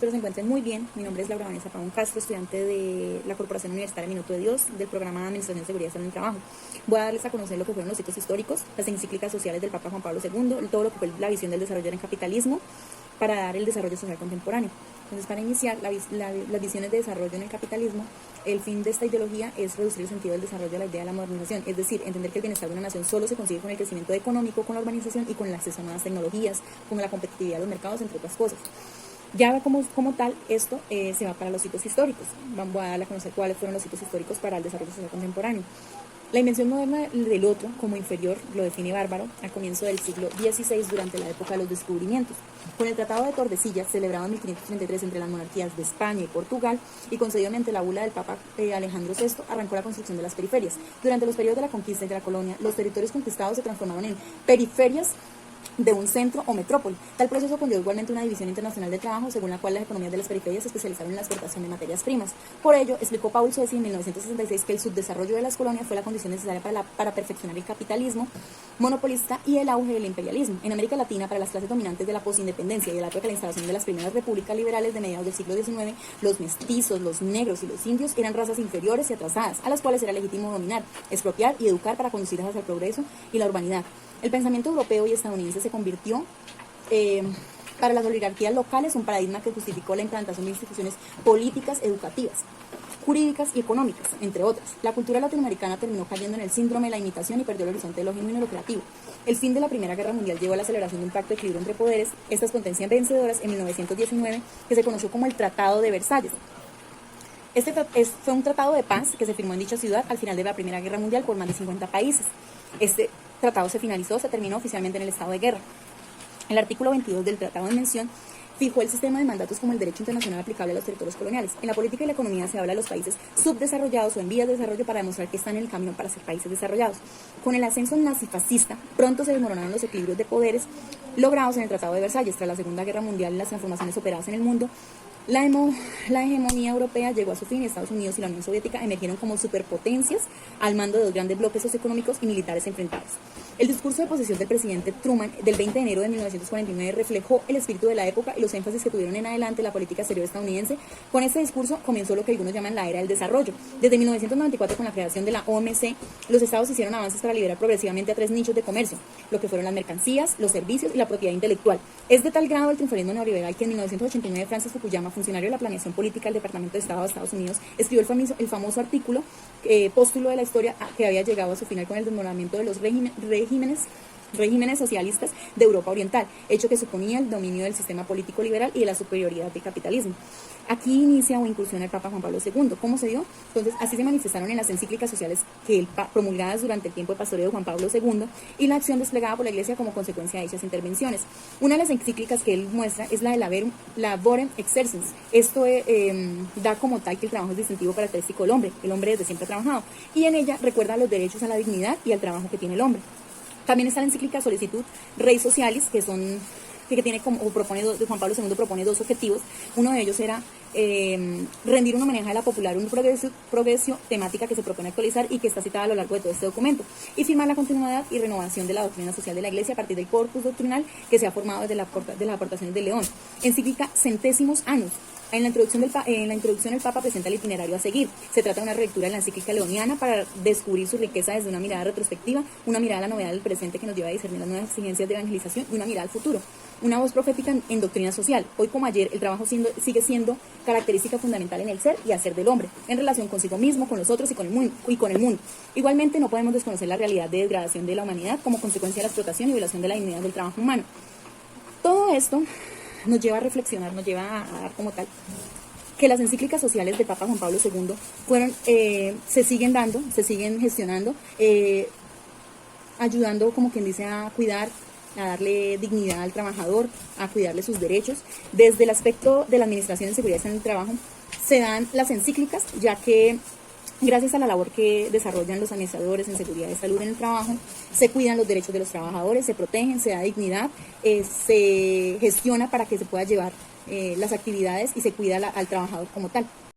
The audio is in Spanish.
Espero se encuentren muy bien. Mi nombre es Laura Vanessa Pavón Castro, estudiante de la Corporación Universitaria Minuto de Dios, del programa de Administración, Seguridad y Salud en el Trabajo. Voy a darles a conocer lo que fueron los hitos históricos, las encíclicas sociales del Papa Juan Pablo II, todo lo que fue la visión del desarrollo en el capitalismo para dar el desarrollo social contemporáneo. Entonces, para iniciar las visiones de desarrollo en el capitalismo, el fin de esta ideología es reducir el sentido del desarrollo a la idea de la modernización, es decir, entender que el bienestar de una nación solo se consigue con el crecimiento económico, con la urbanización y con el acceso a nuevas tecnologías, con la competitividad de los mercados, entre otras cosas. Ya como tal, esto se va para los hitos históricos. Vamos a dar a conocer cuáles fueron los hitos históricos para el desarrollo social contemporáneo. La invención moderna del otro como inferior lo define Bárbaro al comienzo del siglo XVI, durante la época de los descubrimientos. Con el Tratado de Tordesillas, celebrado en 1533 entre las monarquías de España y Portugal y concedido mediante la bula del Papa Alejandro VI, arrancó la construcción de las periferias. Durante los periodos de la conquista y de la colonia, los territorios conquistados se transformaron en periferias de un centro o metrópoli. Tal proceso conllevó igualmente una división internacional de trabajo, según la cual las economías de las periferias se especializaron en la exportación de materias primas. Por ello, explicó Paul Suezi en 1966 que el subdesarrollo de las colonias fue la condición necesaria para perfeccionar el capitalismo monopolista y el auge del imperialismo. En América Latina, para las clases dominantes de la posindependencia y de la época de la instalación de las primeras repúblicas liberales de mediados del siglo XIX, los mestizos, los negros y los indios eran razas inferiores y atrasadas, a las cuales era legítimo dominar, expropiar y educar para conducirlas hacia el progreso y la urbanidad. El pensamiento europeo y estadounidense se convirtió para las oligarquías locales un paradigma que justificó la implantación de instituciones políticas, educativas, jurídicas y económicas, entre otras. La cultura latinoamericana terminó cayendo en el síndrome de la imitación y perdió el horizonte de lo genuino y lo creativo. El fin de la Primera Guerra Mundial llevó a la celebración de un pacto de equilibrio entre poderes, estas potencias vencedoras, en 1919, que se conoció como el Tratado de Versalles. Fue un tratado de paz que se firmó en dicha ciudad al final de la Primera Guerra Mundial por más de 50 países. Este tratado se terminó oficialmente en el estado de guerra. El artículo 22 del tratado en mención fijó el sistema de mandatos como el derecho internacional aplicable a los territorios coloniales. En la política y la economía se habla de los países subdesarrollados o en vías de desarrollo para demostrar que están en el camino para ser países desarrollados. Con el ascenso nazifascista, pronto se desmoronaron los equilibrios de poderes logrados en el Tratado de Versalles. Tras la Segunda Guerra Mundial y las transformaciones operadas en el mundo, la hegemonía europea llegó a su fin y Estados Unidos y la Unión Soviética emergieron como superpotencias al mando de dos grandes bloques socioeconómicos y militares enfrentados. El discurso de posesión del presidente Truman del 20 de enero de 1949 reflejó el espíritu de la época y los énfasis que tuvieron en adelante la política exterior estadounidense. Con este discurso comenzó lo que algunos llaman la era del desarrollo. Desde 1994, con la creación de la OMC, los estados hicieron avances para liberar progresivamente a 3 nichos de comercio, lo que fueron las mercancías, los servicios y la propiedad intelectual. Es de tal grado el triunfalismo neoliberal que en 1989 Francis Fukuyama, funcionario de la planeación política del Departamento de Estado de Estados Unidos, escribió el famoso artículo póstulo de la historia que había llegado a su final con el desmoronamiento de los regímenes socialistas de Europa Oriental, hecho que suponía el dominio del sistema político liberal y de la superioridad del capitalismo. Aquí inicia o incursiona el Papa Juan Pablo II. ¿Cómo se dio? Entonces, así se manifestaron en las encíclicas sociales promulgadas durante el tiempo de pastoreo de Juan Pablo II y la acción desplegada por la Iglesia como consecuencia de dichas intervenciones. Una de las encíclicas que él muestra es la de Laborem Exercens. Esto da como tal que el trabajo es distintivo característico del hombre. El hombre desde siempre ha trabajado y en ella recuerda los derechos a la dignidad y al trabajo que tiene el hombre. También está la encíclica Solicitud Rei Socialis, que tiene Juan Pablo II propone 2 objetivos. Uno de ellos era rendir un homenaje a la popular, un progresio temática que se propone actualizar y que está citada a lo largo de todo este documento, y firmar la continuidad y renovación de la doctrina social de la Iglesia a partir del corpus doctrinal que se ha formado desde las aportaciones de León. Encíclica Centésimos Annus. En la introducción el Papa presenta el itinerario a seguir. Se trata de una relectura de la encíclica leoniana para descubrir su riqueza desde una mirada retrospectiva, una mirada a la novedad del presente que nos lleva a discernir las nuevas exigencias de evangelización y una mirada al futuro. Una voz profética en doctrina social. Hoy como ayer, el trabajo sigue siendo característica fundamental en el ser y hacer del hombre, en relación consigo mismo, con los otros y con el mundo. Igualmente, no podemos desconocer la realidad de degradación de la humanidad como consecuencia de la explotación y violación de la dignidad del trabajo humano. Todo esto nos lleva a reflexionar, nos lleva a dar como tal que las encíclicas sociales del Papa Juan Pablo II se siguen dando, se siguen gestionando, ayudando, como quien dice, a cuidar, a darle dignidad al trabajador, a cuidarle sus derechos. Desde el aspecto de la administración de seguridad en el trabajo se dan las encíclicas, ya que gracias a la labor que desarrollan los administradores en seguridad y salud en el trabajo, se cuidan los derechos de los trabajadores, se protegen, se da dignidad, se gestiona para que se pueda llevar las actividades y se cuida al trabajador como tal.